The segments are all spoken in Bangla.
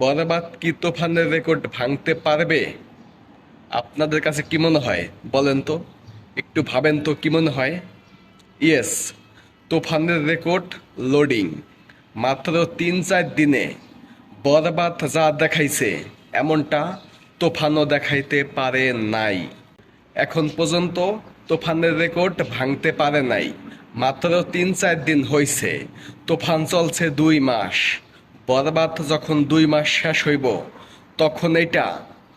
বরবাদ কি তুফানের রেকর্ড ভাঙতে পারবে? আপনাদের কাছে কি মনে হয় বলেন তো, একটু ভাবেন তো কি মনে হয়। ইয়েস, তুফানের রেকর্ড লোডিং। মাত্র ৩-৪ দিনে বরবাদ যা দেখাইছে এমনটা তুফানও দেখাইতে পারে নাই। এখন পর্যন্ত তুফানের রেকর্ড ভাঙতে পারে নাই। মাত্র ৩-৪ দিন হইছে, তুফান চলছে ২ মাস। বরবাদ যখন ২ মাস শেষ হইব তখন এটা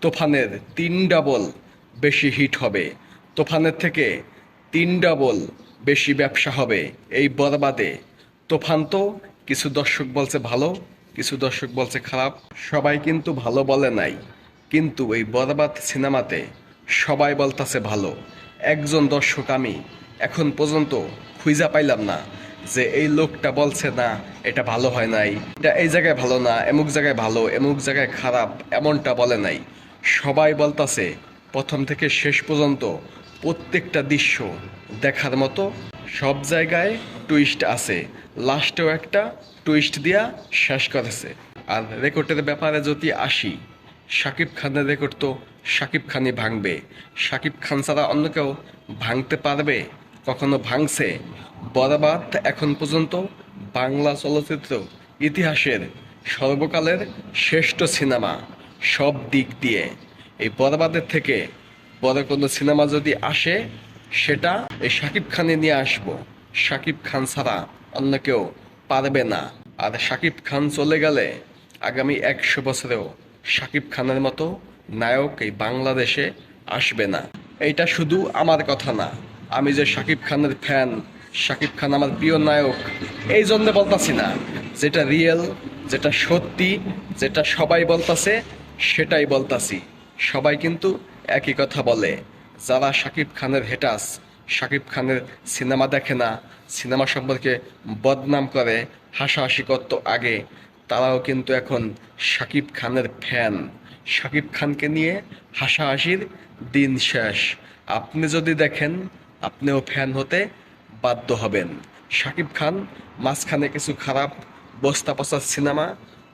তুফানের ৩ ডাবল বেশি হিট হবে। তুফানের থেকে ৩ ডাবল বেশি ব্যবসা হবে এই বরবাদে। তুফান তো কিছু দর্শক বলছে ভালো, কিছু দর্শক বলছে খারাপ, সবাই কিন্তু ভালো বলে নাই। কিন্তু এই বরবাদ সিনেমাতে সবাই বলতাছে ভালো। একজন দর্শক আমি এখন পর্যন্ত খুঁজা পাইলাম না যে এই লোকটা বলছে না এটা ভালো হয় নাই, এটা এই জায়গায় ভালো না, এমুক জায়গায় ভালো, এমুক জায়গায় খারাপ, এমনটা বলে নাই। সবাই বলতাছে প্রথম থেকে শেষ পর্যন্ত প্রত্যেকটা দৃশ্য দেখার মতো, সব জায়গায় টুইস্ট আছে, লাস্টেও একটা টুইস্ট দিয়া শেষ করেছে। আর রেকর্ডের ব্যাপারে যদি আসি, শাকিব খানের রেকর্ড তো শাকিব খানই ভাঙবে। শাকিব খান ছাড়া অন্য কেউ ভাঙতে পারবে? কখনো ভাঙছে? বরবাদ এখন পর্যন্ত বাংলা চলচ্চিত্র ইতিহাসের সর্বকালের শ্রেষ্ঠ সিনেমা সব দিক দিয়ে। এই বরবাদের থেকে বড় কোনো সিনেমা যদি আসে সেটা এই শাকিব খানে নিয়ে আসবো। শাকিব খান ছাড়া অন্য কেউ পারবে না। আর শাকিব খান চলে গেলে আগামী ১০০ বছরেও শাকিব খানের মতো নায়ক এই বাংলাদেশে আসবে না। এইটা শুধু আমার কথা না, আমি যে শাকিব খানের ফ্যান, শাকিব খান আমার প্রিয় নায়ক, এই জন্য বলতাছি না। যেটা রিয়েল, যেটা সত্যি, যেটা সবাই বলতাছে সেটাই বলতাছি। সবাই কিন্তু একই কথা বলে। যারা শাকিব খানের হেটাস, শাকিব খানের সিনেমা দেখে না, সিনেমা সম্পর্কে বদনাম করে, হাসাহাসি করত আগে, তারাও কিন্তু এখন শাকিব খানের ফ্যান। শাকিব খানকে নিয়ে হাসাহাসির দিন শেষ। আপনি যদি দেখেন আপনিও ফ্যান হতে বাধ্য হবেন। শাকিব খান মাঝখানে কিছু খারাপ বস্তা পচা সিনেমা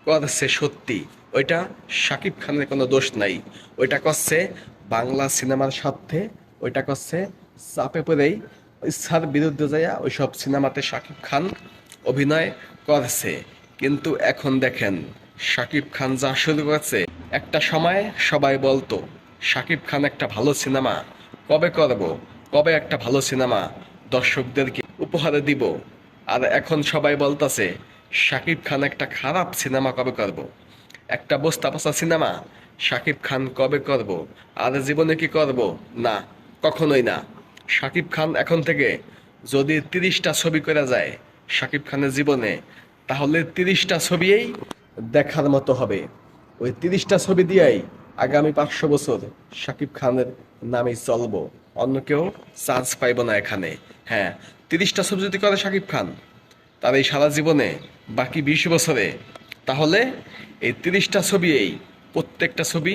করছে সত্যি, ওইটা শাকিব খানের কোনো দোষ নাই। ওইটা করছে বাংলা সিনেমার স্বার্থে, ওইটা করছে চাপে পড়েই ইচ্ছার বিরুদ্ধে যাইয়া ওইসব সিনেমাতে শাকিব খান অভিনয় করছে। কিন্তু এখন দেখেন শাকিব খান যা শুরু করেছে, একটা সময় সবাই বলতো শাকিব খান একটা ভালো সিনেমা কবে করব, কবে একটা ভালো সিনেমা দর্শকদেরকে উপহার দিব। আর এখন সবাই বলতাছে শাকিব খান একটা খারাপ সিনেমা কবে করব, একটা বস্তা পচা সিনেমা শাকিব খান কবে করব, আর জীবনে কি করব? না, কখনোই না। শাকিব খান এখন থেকে যদি ৩০টা ছবি করে যায় শাকিব খানের জীবনে, তাহলে ৩০টা ছবিই দেখার মতো হবে। ওই ৩০টা ছবি দিয়েই আগামী ৫০০ বছর শাকিব খানের নামে চলবো, অন্য কেউ চান্স পাইব না এখানে। হ্যাঁ, ৩০টা ছবি যদি করে শাকিব খান তার এই সারা জীবনে বাকি ২০ বছরে, তাহলে এই ৩০টা ছবিই প্রত্যেকটা ছবি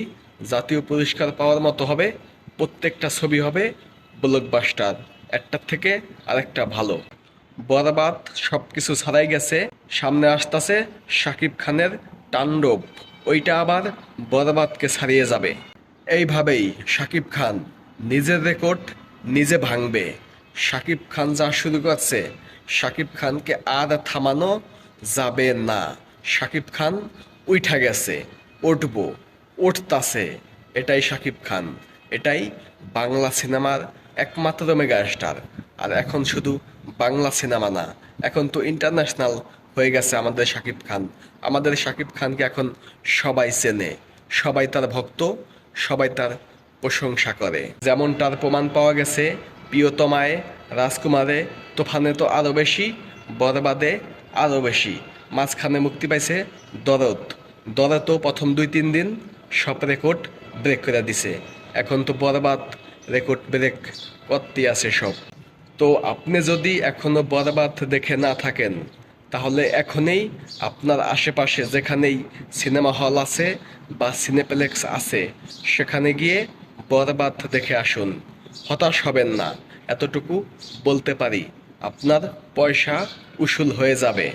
জাতীয় পুরস্কার পাওয়ার মতো হবে। প্রত্যেকটা ছবি হবে ব্লকবাস্টার, একটার থেকে আরেকটা ভালো। বরবাদ সব কিছু ছাড়াই গেছে, সামনে আসতেছে শাকিব খানের তাণ্ডব, ওইটা আবার বরবাদকে ছাড়িয়ে যাবে। এইভাবেই শাকিব খান নিজের রেকর্ড নিজে ভাঙবে। শাকিব খান যা শুরু করছে, শাকিব খানকে আর থামানো যাবে না। শাকিব খান উইঠা গেছে, উঠবো, উঠতাছে। এটাই শাকিব খান, এটাই বাংলা সিনেমার একমাত্র মেগা স্টার। আর এখন শুধু বাংলা সিনেমা না, এখন তো ইন্টারন্যাশনাল হয়ে গেছে আমাদের শাকিব খান। আমাদের শাকিব খানকে এখন সবাই চেনে, সবাই তার ভক্ত, সবাই তার প্রশংসা করে। যেমন তার প্রমাণ পাওয়া গেছে প্রিয়তমায়, রাজকুমারে, তুফানে তো আরও বেশি, বরবাদে আরও বেশি। মাঝখানে মুক্তি পাইছে দরদ, দরদও প্রথম ২-৩ দিন সব রেকর্ড ব্রেক করে দিছে। এখন তো বরবাদ রেকর্ড ব্রেক করতেই আছে সব। তো আপনি যদি এখনো বরবাদ দেখে না থাকেন, তাহলে এখনই আপনার আশেপাশে যেখানেই সিনেমা হল আছে বা সিনেপ্লেক্স আছে সেখানে গিয়ে বরবাদ দেখে আসুন। হতাশ হবেন না, এতটুকু বলতে পারি। আপনার পয়সা উসুল হয়ে যাবে।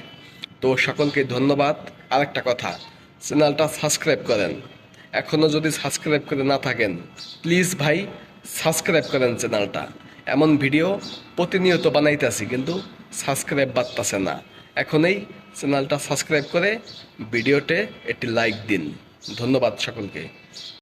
তো সকলকে ধন্যবাদ। আরেকটা কথা, চ্যানেলটা সাবস্ক্রাইব করেন। এখনও যদি সাবস্ক্রাইব করে না থাকেন প্লিজ ভাই সাবস্ক্রাইব করেন চ্যানেলটা। এমন ভিডিও প্রতিনিয়ত বানাইতেছি কিন্তু সাবস্ক্রাইব বাড়তেছে না। এখনই চ্যানেলটা সাবস্ক্রাইব করে ভিডিওতে একটি লাইক দিন। ধন্যবাদ সকলকে।